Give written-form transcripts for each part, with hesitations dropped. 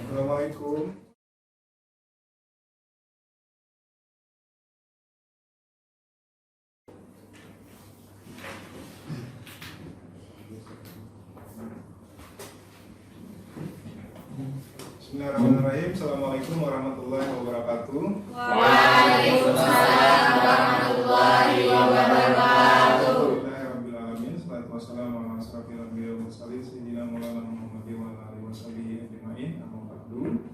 Assalamualaikum. Bismillahirrahmanirrahim. Assalamualaikum warahmatullahi wabarakatuh. Waalaikumsalam warahmatullahi wabarakatuh. Alhamdulillahirrahmanirrahim. Salatu wassalamu ala asrofil anbiya'i wal mursalin sayyidina Maulana Muhammadin wa ala alihi washabihi ajma'in. Amma ba'du.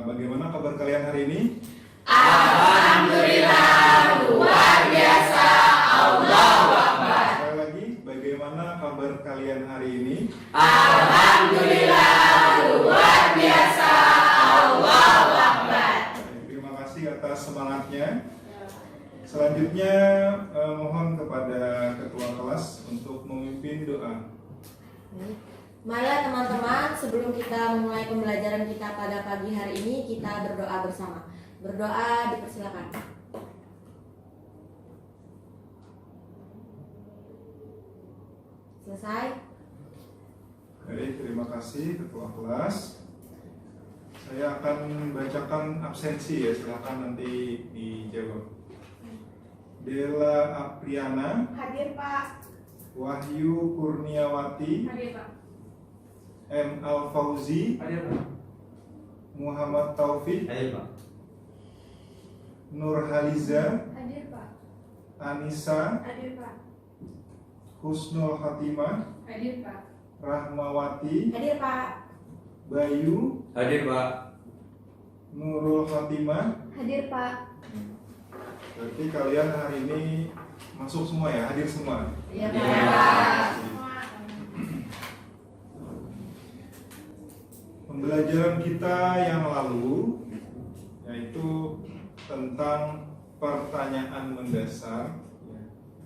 Bagaimana kabar kalian hari ini? Alhamdulillah, luar biasa. Allahu Akbar. Sekali lagi, bagaimana kabar kalian hari ini? Alhamdulillah, luar biasa. Allahu Akbar. Terima kasih atas semangatnya. Selanjutnya mohon kepada ketua kelas untuk memimpin doa. Mari teman-teman, sebelum kita memulai pembelajaran kita pada pagi hari ini, kita berdoa bersama. Berdoa dipersilakan. Selesai? Baik, terima kasih ketua kelas. Saya akan bacakan absensi ya, silakan nanti dijawab. Dela Apriana, Hadir Pak. Wahyu Kurniawati, Hadir Pak. M. Al Fauzi, Hadir Pak. Muhammad Taufik, Hadir Pak. Nur Haliza, Hadir Pak. Anissa, Hadir Pak. Husnul Khatimah, Hadir Pak. Rahmawati, Hadir Pak. Bayu, Hadir Pak. Nurul Khatimah. Hadir Pak. Berarti kalian hari ini masuk semua ya, hadir semua. Iya Iya. Pak. Pembelajaran kita yang lalu yaitu tentang pertanyaan mendasar ya,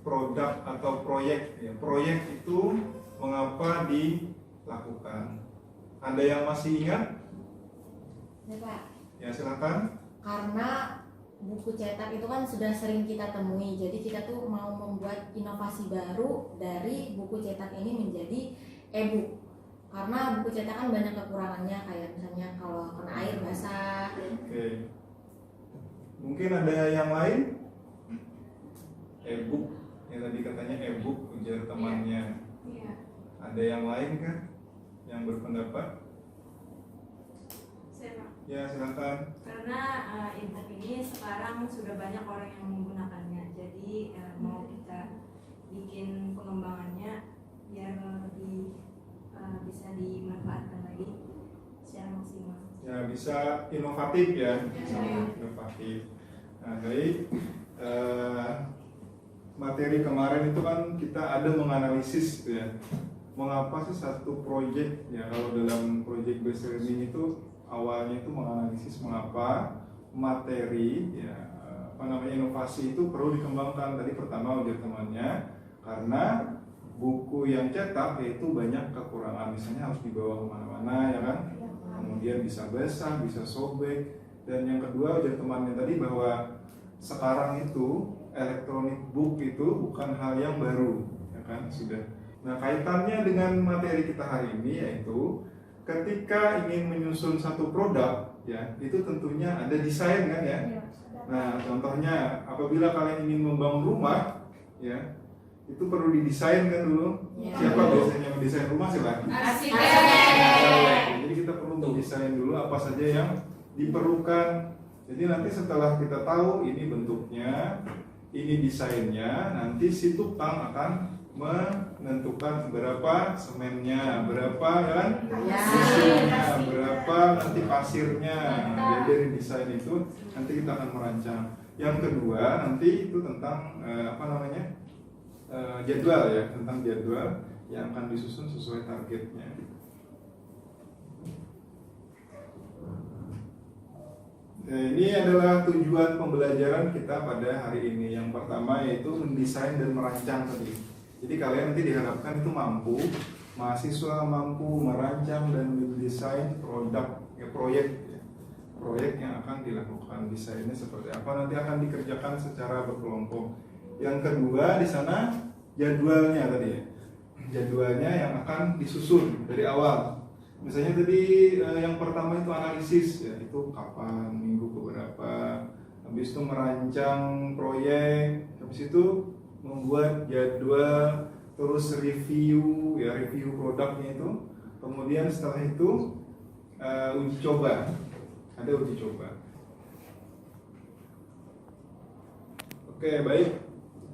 produk atau proyek ya. Proyek itu mengapa dilakukan? Ada yang masih ingat? Ya Pak. Ya silakan. Karena buku cetak itu kan sudah sering kita temui, jadi kita tuh mau membuat inovasi baru dari buku cetak ini menjadi e-book. Karena buku cetak kan banyak kekurangannya, kayak misalnya kalau kena air basah. Oke. Mungkin ada yang lain? E-book. Ya tadi katanya e-book ujar temannya. Iya. Ada yang lain kan yang berpendapat? Saya Pak. Ya silakan. Karena internet ini sekarang sudah banyak orang yang menggunakannya, jadi mau kita bikin pengembangannya biar lebih bisa dimanfaatkan lagi secara maksimal. Ya bisa inovatif ya, bisa Ya. inovatif. Nah baik, materi kemarin itu kan kita ada menganalisis gitu ya, mengapa sih satu proyek ya, kalau dalam project based learning itu awalnya itu menganalisis mengapa materi ya inovasi itu perlu dikembangkan. Tadi pertama ujar temannya karena buku yang cetak itu banyak kekurangan, misalnya harus dibawa kemana-mana ya kan, kemudian bisa basah, bisa sobek. Dan yang kedua ujar temannya tadi bahwa sekarang itu electronic book itu bukan hal yang baru ya kan, sudah. Nah kaitannya dengan materi kita hari ini yaitu ketika ingin menyusun satu produk ya, itu tentunya ada desain kan ya. Nah contohnya apabila kalian ingin membangun rumah ya, itu perlu didesain kan dulu. Ya. Siapa biasanya mendesain rumah? Silakan. Asik. Jadi kita perlu mendesain dulu apa saja yang diperlukan. Jadi nanti setelah kita tahu ini bentuknya, ini desainnya, nanti si tukang akan menentukan berapa semennya, berapa ya kan, Ya. mesinnya, berapa nanti pasirnya. Jadi dari desain itu nanti kita akan merancang. Yang kedua nanti itu tentang jadwal ya, tentang jadwal yang akan disusun sesuai targetnya. Nah, ini adalah tujuan pembelajaran kita pada hari ini. Yang pertama yaitu mendesain dan merancang tadi. Jadi kalian nanti diharapkan itu mampu, mahasiswa mampu merancang dan mendesain produk ya, proyek yang akan dilakukan. Desainnya seperti apa nanti akan dikerjakan secara berkelompok. Yang kedua di sana jadwalnya tadi ya. Jadwalnya yang akan disusun dari awal. Misalnya tadi yang pertama itu analisis ya, itu kapan, minggu keberapa. Habis itu merancang proyek, habis itu membuat jadwal, terus review ya, review produknya itu. Kemudian setelah itu uji coba, ada uji coba. Oke, baik,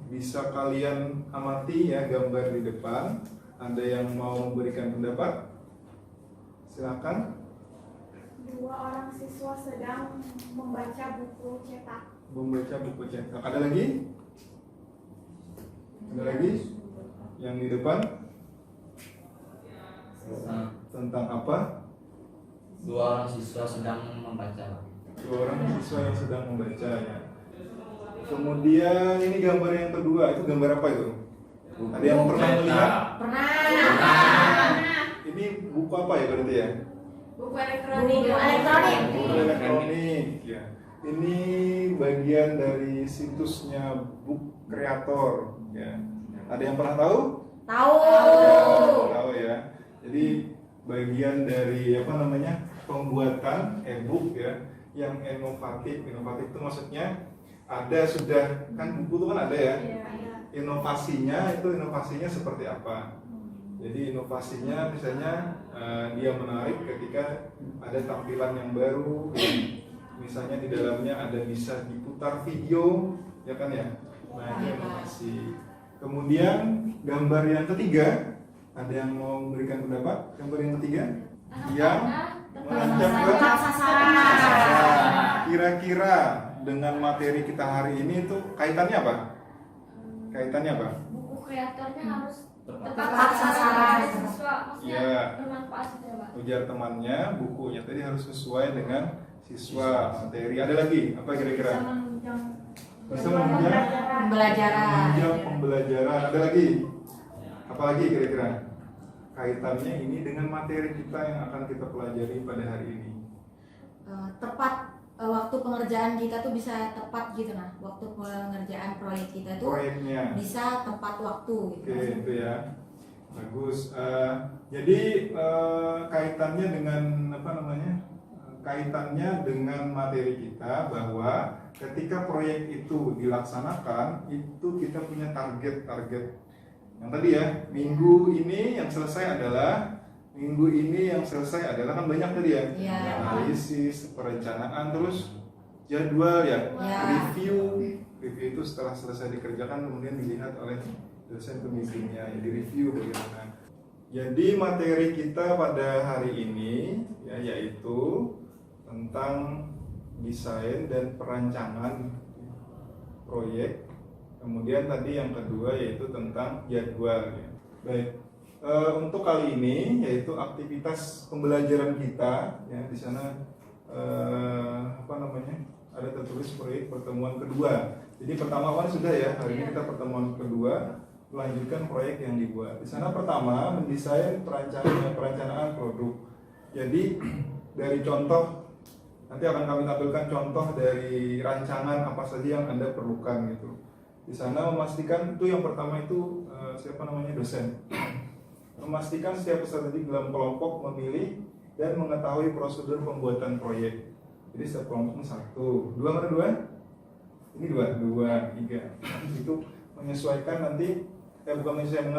bisa kalian amati ya gambar di depan. Ada yang mau memberikan pendapat? Silakan. 2 orang siswa sedang membaca buku cetak. Membaca buku cetak. Ada lagi? Ada lagi? Yang di depan? Tentang apa? 2 orang siswa sedang membaca. 2 orang siswa yang sedang membaca ya. Kemudian ini gambar yang kedua, itu gambar apa itu? Ada yang pernah melihat? Pernah. Ini buku apa ya berarti ya? Buku elektronik. Buku elektronik. Buku elektronik ya. Ini bagian dari situsnya Book Creator ya. Ada yang pernah tahu? Tahu. Tahu ya. Jadi bagian dari apa namanya? Pembuatan e-book ya yang inovatif. Inovatif itu maksudnya ada sudah kan buku itu kan ada ya. Inovasinya seperti apa? Jadi inovasinya misalnya dia menarik ketika ada tampilan yang baru, misalnya di dalamnya ada bisa diputar video, ya kan ya? Nah itu inovasi. Kemudian gambar yang ketiga, ada yang mau memberikan pendapat? Gambar yang ketiga, yang menancapkan Tepat sasaran. Kira-kira dengan materi kita hari ini itu kaitannya apa? Kaitannya apa? Buku kreatornya harus Tepat sasaran. siswa, maksudnya Iya. bermanfaat gitu ya, Pak. Ujar temannya, bukunya tadi harus sesuai dengan siswa materi. Ada lagi apa kira-kira? Bisa menunjang Pembelajaran. pembelajaran. Ada lagi? Apa lagi kira-kira? Kaitannya ini dengan materi kita yang akan kita pelajari pada hari ini. Tepat waktu pengerjaan kita tuh bisa tepat gitu nah. Waktu pengerjaan proyek kita tuh Proyeknya. bisa tepat waktu gitu. Oke, itu ya. Bagus. Jadi kaitannya dengan apa namanya? Kaitannya dengan materi kita bahwa ketika proyek itu dilaksanakan, itu kita punya target-target. Yang tadi ya, minggu ini yang selesai adalah kan banyak tadi ya. Iya. Analisis, perencanaan, terus jadwal ya, Ya. review itu setelah selesai dikerjakan kemudian dilihat oleh dosen pembimbingnya, jadi review bagaimana. Jadi materi kita pada hari ini ya, yaitu tentang desain dan perancangan proyek. Kemudian tadi yang kedua yaitu tentang jadwal ya. Baik. Untuk kali ini yaitu aktivitas pembelajaran kita ya, di sana apa namanya? Ada tertulis proyek pertemuan kedua. Jadi pertama kan sudah ya, hari ini kita pertemuan kedua melanjutkan proyek yang dibuat. Di sana pertama mendesain perencanaan produk. Jadi dari contoh nanti akan kami tampilkan contoh dari rancangan apa saja yang Anda perlukan gitu. Di sana memastikan itu yang pertama itu siapa namanya dosen. Memastikan setiap peserta didik dalam kelompok memilih dan mengetahui prosedur pembuatan proyek. Jadi setiap kelompoknya 1, 2 mana 2? Ini 2, 3. Itu menyesuaikan nanti bukan menyesuaikan,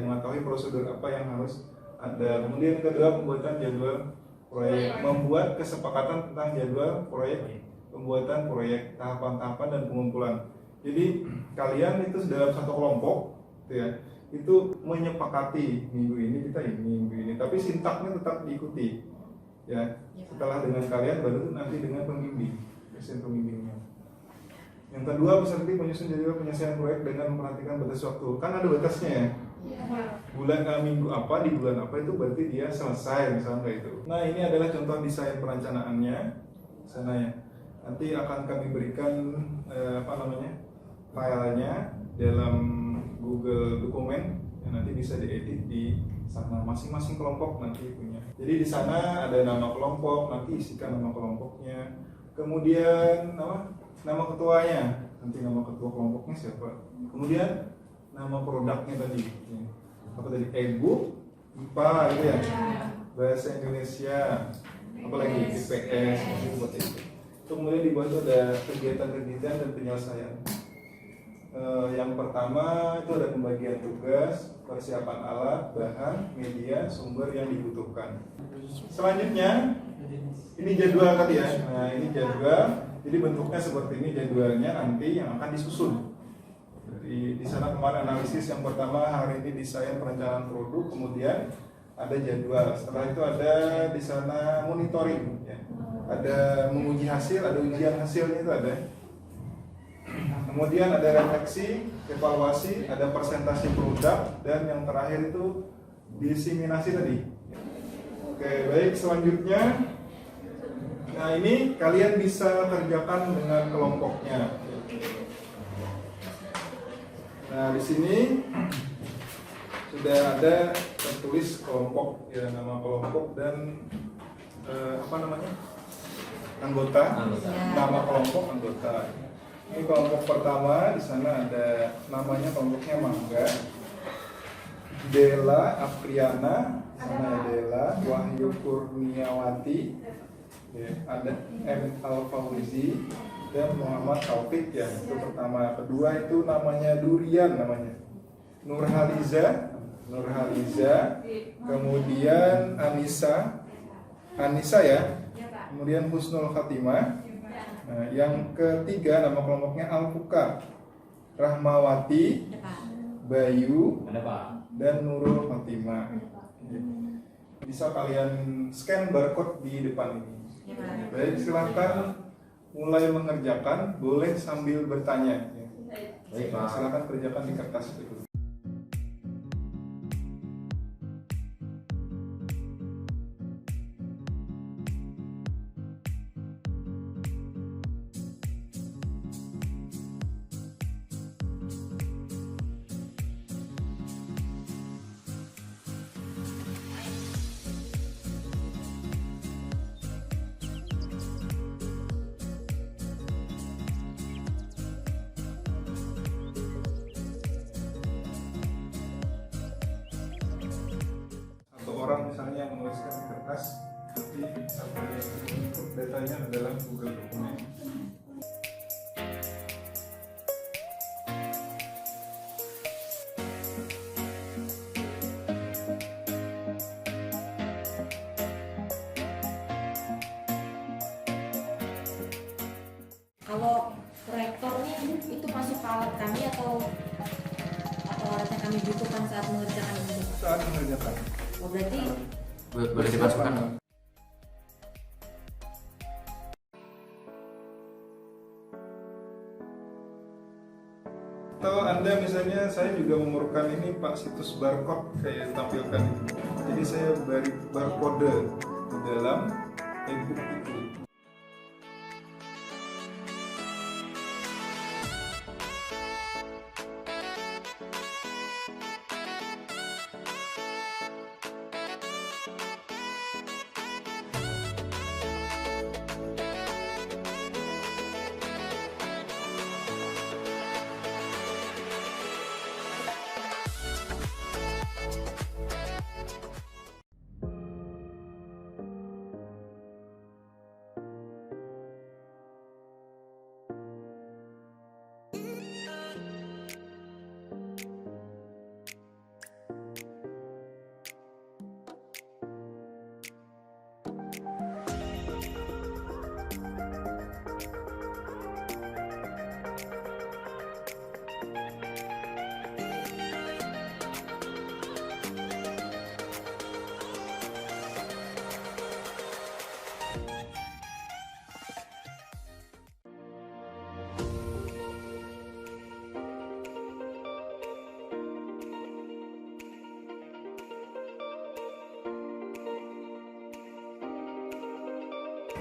mengetahui prosedur apa yang harus ada. Kemudian kedua pembuatan jadwal proyek, membuat kesepakatan tentang jadwal proyek, pembuatan proyek, tahapan-tahapan dan pengumpulan. Jadi kalian itu dalam satu kelompok, gitu ya, itu menyepakati minggu ini kita ini, minggu ini, tapi sintaknya tetap diikuti, ya. Setelah dengan kalian baru nanti dengan pembimbing, dosen pembimbingnya. Yang kedua peserta menyusun jadwal penyelesaian proyek dengan memperhatikan batas waktu. Kan ada batasnya ya. Bulan minggu apa di bulan apa itu berarti dia selesai misalnya itu. Nah ini adalah contoh desain perencanaannya sana ya. Nanti akan kami berikan filenya dalam Google dokumen yang nanti bisa diedit di sana. Masing-masing kelompok nanti punya. Jadi di sana ada nama kelompok, nanti isikan nama kelompoknya. Kemudian nama ketuanya, nanti nama ketua kelompoknya siapa. Kemudian nama produknya tadi, apa tadi, e-book, IPA gitu ya. bahasa Indonesia, apalagi IPS, seperti itu. Kemudian di bawah itu ada kegiatan-kegiatan dan penyelesaian. Yang pertama itu ada pembagian tugas, persiapan alat, bahan, media, sumber yang dibutuhkan. Selanjutnya ini jadwal tadi ya. Nah ini jadwal, jadi bentuknya seperti ini jadwalnya nanti yang akan disusun. Jadi di sana kemarin analisis yang pertama hari ini desain perencanaan produk, kemudian ada jadwal. Setelah itu ada di sana monitoring, ya. Ada menguji hasil, ada ujian hasilnya itu ada. Kemudian ada refleksi, evaluasi, ada presentasi produk, dan yang terakhir itu diseminasi tadi. Oke, baik selanjutnya. Nah ini kalian bisa kerjakan dengan kelompoknya. Nah di sini sudah ada tertulis kelompok, ya nama kelompok dan anggota. Nama kelompok anggota. Ini kelompok pertama, di sana ada namanya kelompoknya Mangga, Dela Apriana, sana Dela, Wahyu Kurniawati, ya, ada M Alfauzi dan Muhammad Taufik, ya itu pertama. Kedua itu namanya Durian namanya, Nurhaliza, kemudian Anissa ya, kemudian Husnul Khatimah. Nah, yang ketiga nama kelompoknya Alfuka, Rahmawati, Bayu, dan Nurul Fatimah. Bisa kalian scan barcode di depan ini. Baik, silahkan mulai mengerjakan, boleh sambil bertanya. Baik, silahkan kerjakan di kertas itu. Orang misalnya yang menuliskan di kertas, nanti sampai input datanya adalah Google Dokumen. Kalau proyektornya itu masuk ke alat kami atau alat yang kami butuhkan saat mengerjakan ini? Saat mengerjakan. Oh, berarti Boleh dimasukkan. Atau Anda misalnya, saya juga memerlukan ini Pak, situs barcode kayak tampilkan ini. Jadi saya beri barcode di dalam e-book itu.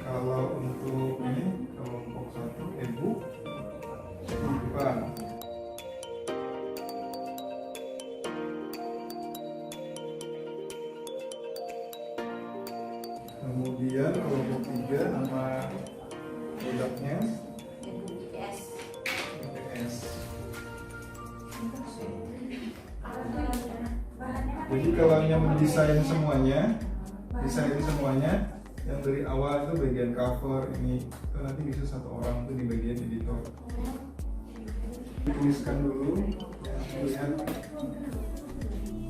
Kalau untuk ini kelompok 1 e-book di depan. Kemudian kelompok 3 nama produknya IPS. IPS. Jadi kalau yang mendesain semuanya desain semuanya. Yang dari awal itu bagian cover ini itu nanti bisa satu orang tuh di bagian editor. Tuliskan dulu, ya, lihat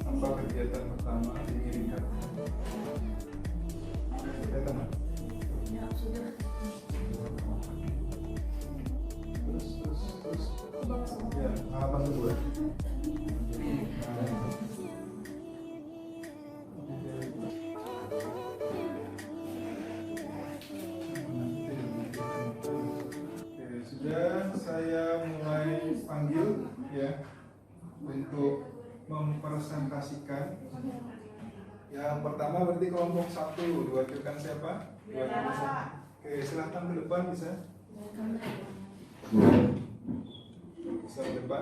apa kegiatan pertama dikirimkan. Ya teman. Terus. Ya, halaman kedua. Oke, sudah saya mulai panggil ya untuk mempresentasikan. Yang pertama berarti kelompok 1 diwakilkan siapa? Oke, silahkan ke depan bisa. Bisa ke depan.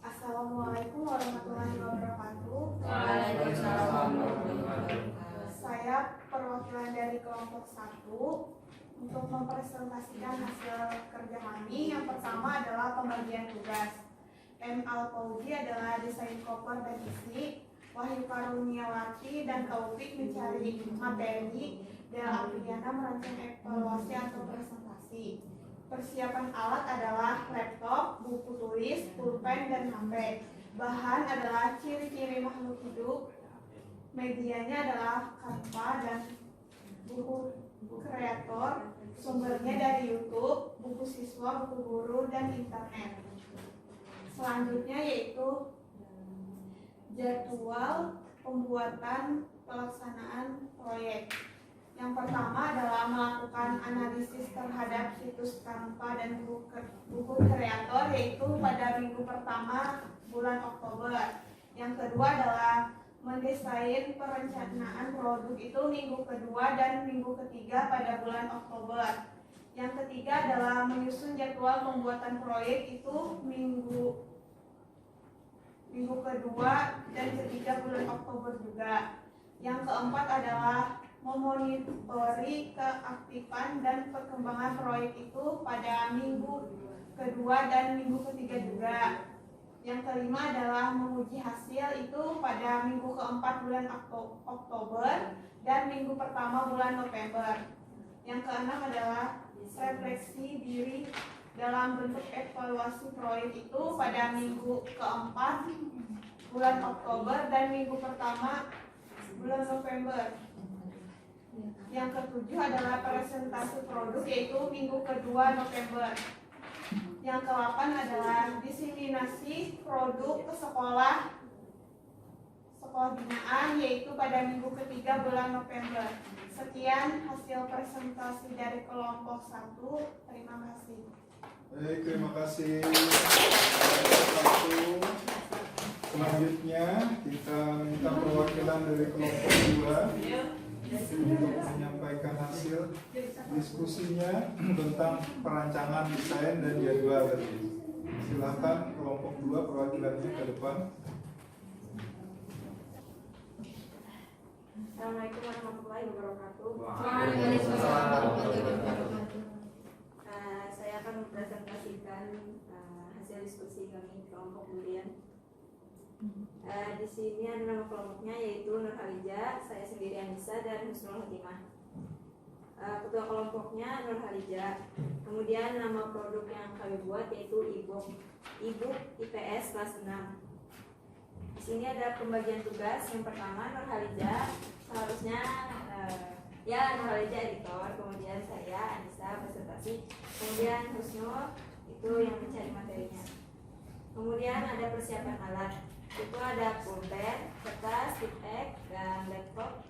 Assalamualaikum warahmatullahi wabarakatuh. Waalaikumsalam. Saya perwakilan dari kelompok 1 untuk mempresentasikan hasil kerja kami. Yang pertama adalah pembagian tugas. M. Al-Fauzi adalah desain cover dan isi, Wahyu Karuniawati dan Taufik mencari materi, Del Apriana merancang evaluasi atau presentasi. Persiapan alat adalah laptop, buku tulis, pulpen, dan HP. Bahan adalah ciri-ciri makhluk hidup. Medianya adalah Canva dan buku kreator. Sumbernya dari YouTube, buku siswa, buku guru, dan internet. Selanjutnya yaitu jadwal pembuatan pelaksanaan proyek. Yang pertama adalah melakukan analisis terhadap situs Canva dan buku kreator yaitu pada minggu pertama bulan Oktober. Yang kedua adalah mendesain perencanaan produk itu minggu kedua dan minggu ketiga pada bulan Oktober. Yang ketiga adalah menyusun jadwal pembuatan proyek itu minggu kedua dan ketiga bulan Oktober juga. Yang keempat adalah memonitori keaktifan dan perkembangan proyek itu pada minggu kedua dan minggu ketiga juga. Yang kelima adalah menguji hasil itu pada minggu keempat bulan Oktober dan minggu pertama bulan November. Yang keenam adalah refleksi diri dalam bentuk evaluasi proyek itu pada minggu keempat bulan Oktober dan minggu pertama bulan November. Yang ketujuh adalah presentasi produk yaitu minggu kedua November. Yang ke-8 adalah diseminasi produk ke sekolah binaan yaitu pada minggu ketiga bulan November. Sekian hasil presentasi dari kelompok 1. Terima kasih. Baik, terima kasih. Selanjutnya kita minta perwakilan dari kelompok 2 untuk menyampaikan hasil diskusinya tentang perancangan desain dan jadwal tadi. Silakan kelompok 2 perwakilannya ke depan. Assalamualaikum warahmatullahi wabarakatuh. Waalaikumsalam warahmatullahi wabarakatuh. Saya akan mempresentasikan hasil diskusi kami kelompok durian. Di sini ada nama kelompoknya yaitu Nur Halija, saya sendiri Anissa dan Husnul Khotimah. Ketua kelompoknya Nur Halija. Kemudian nama produk yang kami buat yaitu e-book IPS kelas 6. Di sini ada pembagian tugas. Yang pertama Nur Halija seharusnya Nur Halija editor, kemudian saya Anissa presentasi, kemudian Husnul itu yang mencari materinya. Kemudian ada persiapan alat. Itu ada pulpen, kertas, tipek, dan laptop.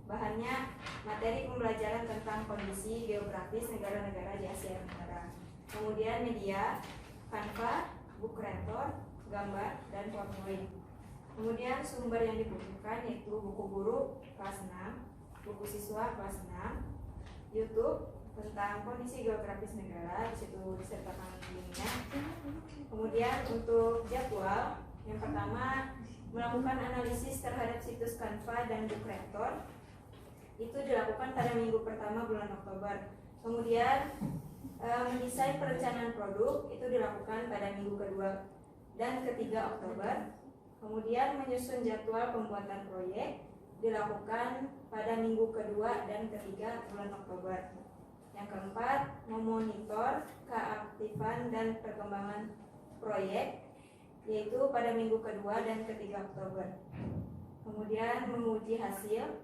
Bahannya materi pembelajaran tentang kondisi geografis negara-negara di Asia Tenggara. Kemudian media, Canva, buku kreator, gambar, dan PowerPoint. Kemudian sumber yang dibutuhkan yaitu buku guru kelas 6, buku siswa kelas 6, YouTube tentang kondisi geografis negara, di situ disertakan linknya. Kemudian untuk jadwal, yang pertama melakukan analisis terhadap situs Canva dan buku kreator. Itu dilakukan pada minggu pertama bulan Oktober. Kemudian Mendesain perencanaan produk itu dilakukan pada minggu kedua dan ketiga Oktober. Kemudian menyusun jadwal pembuatan proyek dilakukan pada minggu kedua dan ketiga bulan Oktober. Yang keempat, memonitor keaktifan dan perkembangan proyek yaitu pada minggu kedua dan ketiga Oktober. Kemudian menguji hasil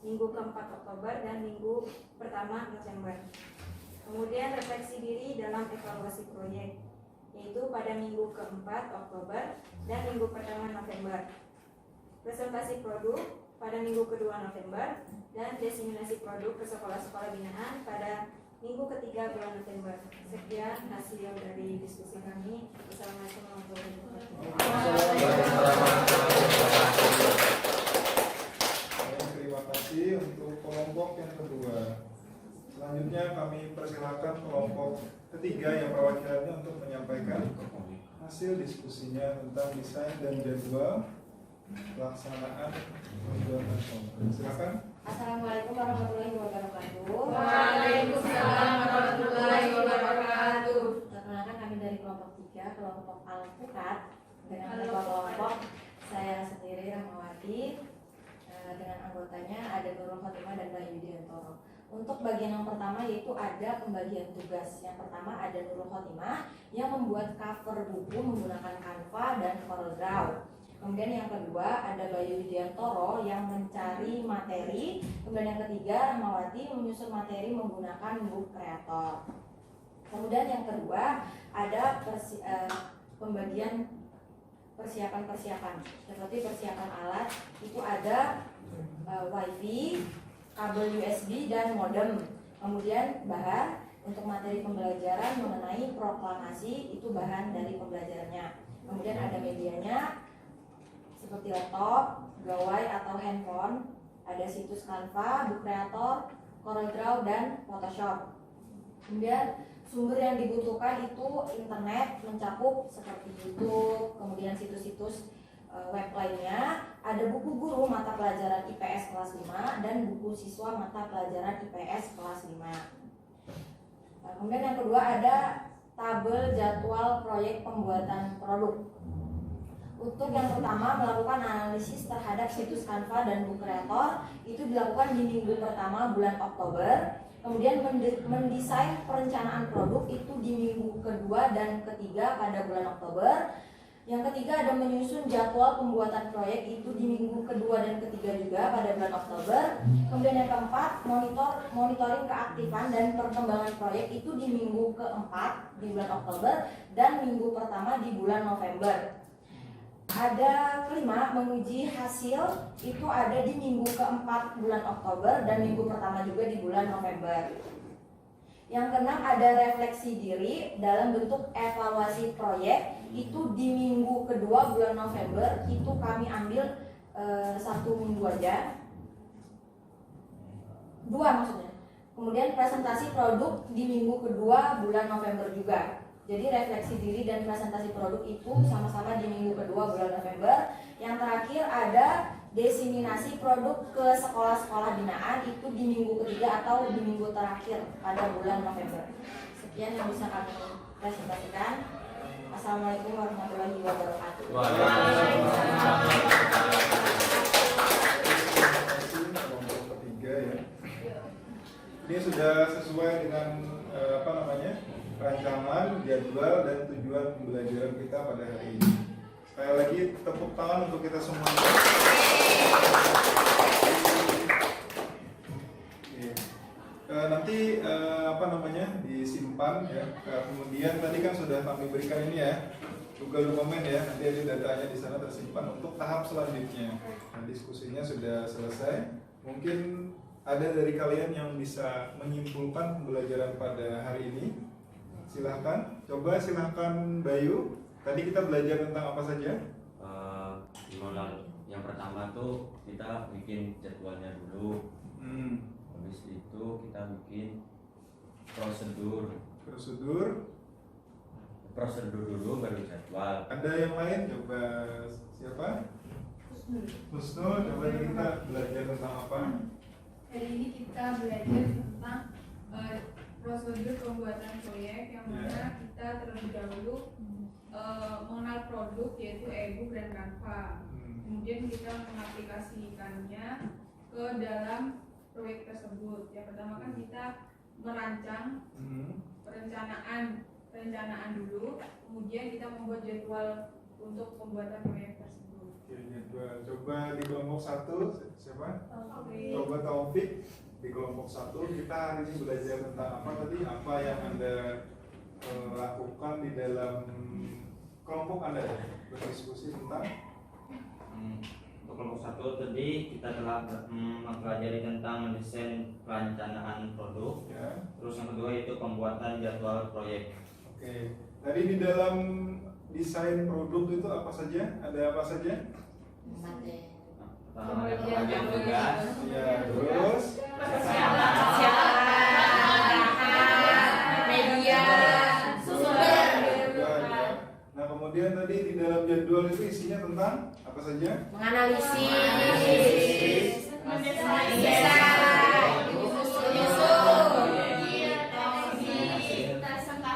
minggu keempat Oktober dan minggu pertama November. Kemudian refleksi diri dalam evaluasi proyek yaitu pada minggu keempat Oktober dan minggu pertama November. Presentasi produk pada minggu kedua November dan diseminasi produk ke sekolah-sekolah binaan pada minggu ketiga bulan November. Sekian hasil dari diskusi kami. Wassalamualaikum warahmatullahi wabarakatuh. Terima kasih untuk kelompok yang kedua. Selanjutnya kami persilakan kelompok ketiga yang perwakilannya untuk menyampaikan hasil diskusinya tentang desain dan jadwal pelaksanaan pembuatan konten. Silakan. Assalamualaikum warahmatullahi wabarakatuh. Waalaikumsalam warahmatullahi wabarakatuh. Perkenalkan kami dari kelompok 3, kelompok Alpukat. Dengan ketua kelompok saya sendiri Rahmawati. Dengan anggotanya ada Nurul Khotimah dan Bayu Widiantoro. Untuk bagian yang pertama yaitu ada pembagian tugas. Yang pertama ada Nurul Khotimah yang membuat cover buku menggunakan Canva dan CorelDRAW. Kemudian yang kedua ada Bayu Widiantoro yang mencari materi. Kemudian yang ketiga Rahmawati menyusun materi menggunakan Book Creator. Kemudian yang kedua ada pembagian persiapan seperti persiapan alat itu ada WiFi, kabel USB dan modem. Kemudian bahan untuk materi pembelajaran mengenai proklamasi itu bahan dari pembelajarannya. Kemudian ada medianya seperti laptop, gawai atau handphone, ada situs Canva, Book Creator, CorelDRAW dan Photoshop. Kemudian sumber yang dibutuhkan itu internet mencakup seperti YouTube, kemudian situs-situs web lainnya, ada buku guru mata pelajaran IPS kelas 5 dan buku siswa mata pelajaran IPS kelas 5. Kemudian yang kedua ada tabel jadwal proyek pembuatan produk. Untuk yang pertama melakukan analisis terhadap situs Canva dan Book Creator itu dilakukan di minggu pertama bulan Oktober. Kemudian mendesain perencanaan produk itu di minggu kedua dan ketiga pada bulan Oktober. Yang ketiga ada menyusun jadwal pembuatan proyek itu di minggu kedua dan ketiga juga pada bulan Oktober. Kemudian yang keempat monitoring keaktifan dan perkembangan proyek itu di minggu keempat di bulan Oktober dan minggu pertama di bulan November. Ada kelima menguji hasil itu ada di minggu keempat bulan Oktober dan minggu pertama juga di bulan November. Yang keenam ada refleksi diri dalam bentuk evaluasi proyek itu di minggu kedua bulan November itu kami ambil 1 minggu aja, 2 maksudnya. Kemudian presentasi produk di minggu kedua bulan November juga. Jadi refleksi diri dan presentasi produk itu sama-sama di minggu kedua bulan November. Yang terakhir ada diseminasi produk ke sekolah-sekolah binaan itu di minggu ketiga atau di minggu terakhir pada bulan November. Sekian yang bisa kami presentasikan. Assalamualaikum warahmatullahi wabarakatuh. Kelompok ketiga ya. Ini sudah sesuai dengan rancangan, jadwal dan tujuan pembelajaran kita pada hari ini. Sekali lagi tepuk tangan untuk kita semua. Nanti disimpan ya. Kemudian tadi kan sudah kami berikan ini ya, Google dokumen ya. Nanti ada datanya di sana tersimpan untuk tahap selanjutnya. Nah, diskusinya sudah selesai. Mungkin ada dari kalian yang bisa menyimpulkan pembelajaran pada hari ini. Silahkan, silahkan Bayu. Tadi kita belajar tentang apa saja? Yang pertama tuh kita bikin jadwalnya dulu. Habis itu kita bikin prosedur dulu baru jadwal. Ada yang lain? Coba siapa? Husnul. Coba kita belajar tentang apa? Hari ini kita belajar tentang prosedur pembuatan proyek yang mana kita terlebih dahulu mengenal produk yaitu e-book dan Canva. Kemudian kita mengaplikasikannya ke dalam proyek tersebut. Yang pertama kan kita merancang perencanaan dulu, kemudian kita membuat jadwal untuk pembuatan proyek tersebut. Oke, jadwal. Coba di kelompok 1 siapa? Taufik. Coba Taufik. Di kelompok 1 kita hari ini belajar tentang apa tadi? Apa yang Anda lakukan di dalam kelompok Anda ya? Berdiskusi tentang Untuk kelompok 1 tadi kita telah mempelajari tentang mendesain perencanaan produk. ya. Terus yang kedua itu pembuatan jadwal proyek. Oke. Tadi di dalam desain produk itu apa saja? Ada apa saja? Materi. Pertama ada pembagian tugas. Ya, terus media, sumber. Nah, kemudian tadi di dalam jadwal itu isinya tentang apa saja? Menganalisis, menyusun,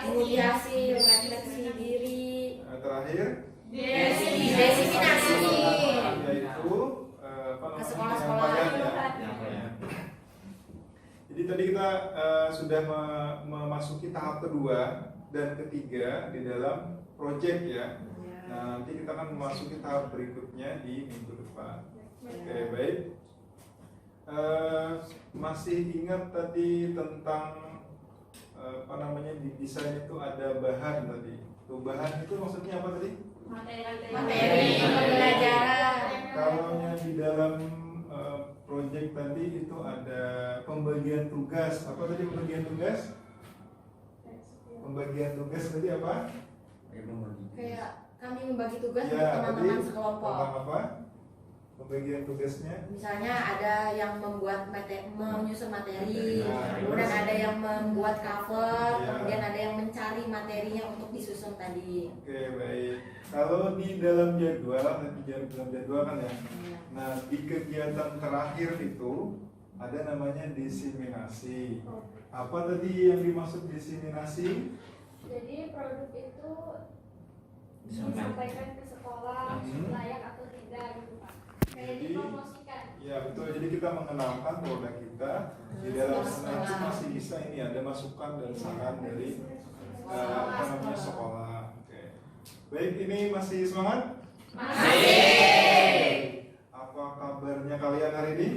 menguji hasil, refleksi diri, Terakhir designasi. yaitu apa Ke namanya? sekolah-sekolah. penyampaian ya. Penyampaian. Jadi tadi kita sudah memasuki tahap kedua dan ketiga di dalam project ya. Nah, nanti kita akan memasuki tahap berikutnya di minggu depan. Oke, baik. Masih ingat tadi tentang apa namanya di desain itu ada bahan tadi. Tuh bahan itu maksudnya apa tadi? Materi pembelajaran. Kalau di dalam project tadi itu ada pembagian tugas. Apa tadi pembagian tugas? Pembagian tugas tadi apa? Kayak kami membagi tugas untuk Ya, tadi teman-teman tentang sekelompok. apa? Pembagian tugasnya. Misalnya ada yang membuat menyusun materi, Nah, kemudian terus? ada yang membuat cover, Ya. kemudian ada yang mencari materinya untuk disusun tadi. Oke, baik. Kalau di dalam jadwal kan ya. Nah, di kegiatan terakhir itu ada namanya diseminasi. Apa tadi yang dimaksud diseminasi? Jadi produk itu disampaikan ke sekolah layak atau tidak gitu Pak. Kayak Jadi, dipromosikan. ya betul. Jadi kita mengenalkan produk kita di dalam sana itu masih bisa ini ada masukan dan saran dari apa namanya sekolah. Oke. Baik, ini masih semangat? Masih. Apa kabarnya kalian hari ini?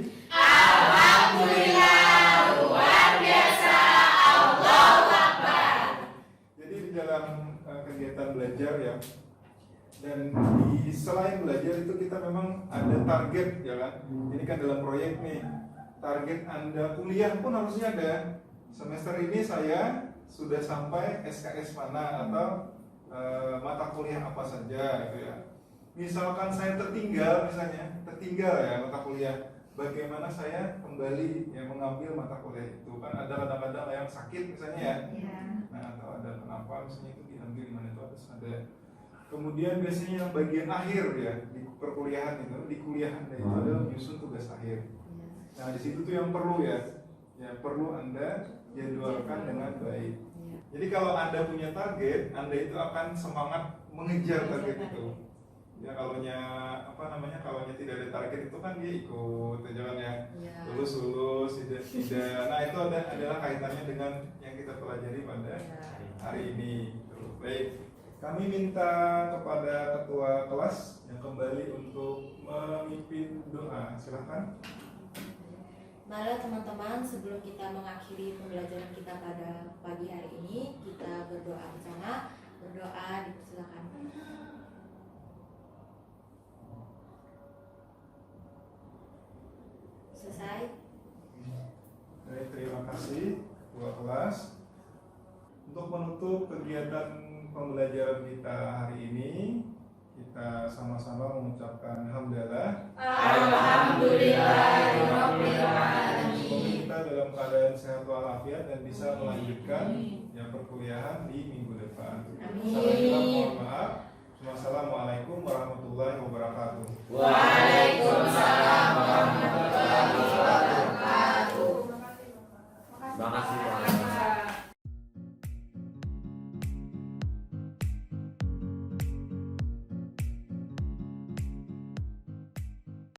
Jadi di dalam kegiatan belajar ya, dan di selain belajar itu kita memang ada target ya kan. Ini kan dalam proyek nih, target Anda kuliah pun harusnya ada. Semester ini saya sudah sampai SKS mana atau mata kuliah apa saja gitu ya. Misalkan saya tertinggal ya mata kuliah, bagaimana saya kembali ya mengambil mata kuliah itu. Kan ada kadang-kadang yang sakit misalnya ya. Nah, atau ada kenapa misalnya itu diambil di mana itu harus ada. Kemudian biasanya yang bagian akhir ya di perkuliahan itu, di kuliahan itu adalah menyusun tugas akhir. Nah, di situ tuh yang perlu ya perlu Anda jadwalkan dengan baik. Jadi kalau Anda punya target, Anda itu akan semangat mengejar target itu. Ya kalau tidak ada target itu kan dia ikut aja kan ya. Lulus tidak. Nah, itu adalah kaitannya dengan yang kita pelajari pada hari ini. Baik. Kami minta kepada ketua kelas yang kembali untuk memimpin doa. Silakan. Mari teman-teman, sebelum kita mengakhiri pembelajaran kita pada pagi hari ini, kita berdoa bersama. Berdoa, dipersilakan. Selesai. Baik, terima kasih ketua kelas. Untuk menutup kegiatan pembelajaran kita hari ini, kita sama-sama mengucapkan alhamdulillah. Semoga kita dalam keadaan sehat walafiat dan bisa melanjutkan yang perkuliahan di minggu depan. Mohon maaf. Wassalamualaikum warahmatullahi wabarakatuh. Terima kasih.